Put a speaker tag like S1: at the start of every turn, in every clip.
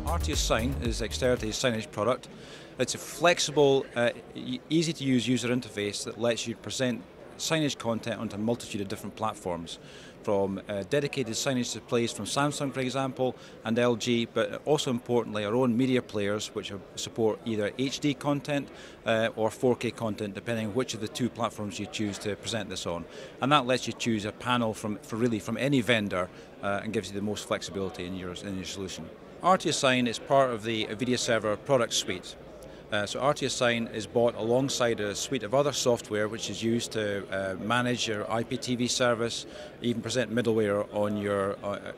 S1: Artius Sign is Xterity's signage product. It's a flexible, easy to use user interface that lets you present signage content onto a multitude of different platforms, from dedicated signage displays from Samsung, for example, and LG, but also importantly our own media players, which support either HD content or 4K content, depending on which of the two platforms you choose to present this on. And that lets you choose a panel from any vendor and gives you the most flexibility in your solution. Artius Sign is part of the Avidia Server product suite. So Artius Sign is bought alongside a suite of other software which is used to manage your IPTV service, even present middleware on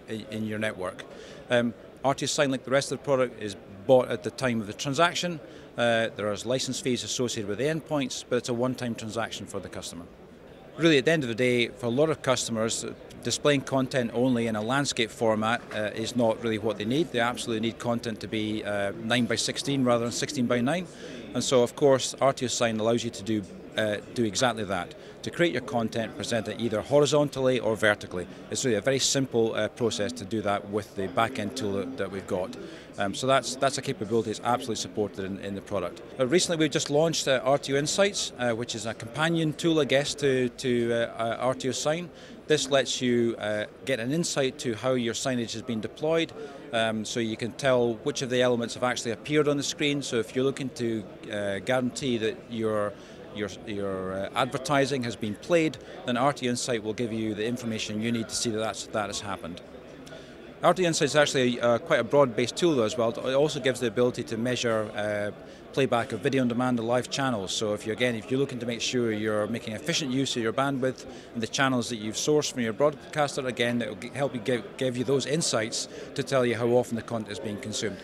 S1: in your network. Artius Sign, like the rest of the product, is bought at the time of the transaction. There are license fees associated with the endpoints, but it's a one-time transaction for the customer. Really, at the end of the day, for a lot of customers, displaying content only in a landscape format is not really what they need. They absolutely need content to be 9 by 16 rather than 16 by 9. And so, of course, Artius Sign allows you to do exactly that, to create your content, present it either horizontally or vertically. It's really a very simple process to do that with the back-end tool that we've got. So that's a capability that's absolutely supported in the product. Recently we've just launched Artio Insights, which is a companion tool, I guess, to Artius Sign. This lets you get an insight to how your signage has been deployed, so you can tell which of the elements have actually appeared on the screen. So if you're looking to guarantee that your advertising has been played, then Artio Insight will give you the information you need to see that has happened. Artio Insight is actually quite a broad-based tool though as well. It also gives the ability to measure playback of video on demand and live channels. So if you're looking to make sure you're making efficient use of your bandwidth and the channels that you've sourced from your broadcaster, again, it will help you give you those insights to tell you how often the content is being consumed.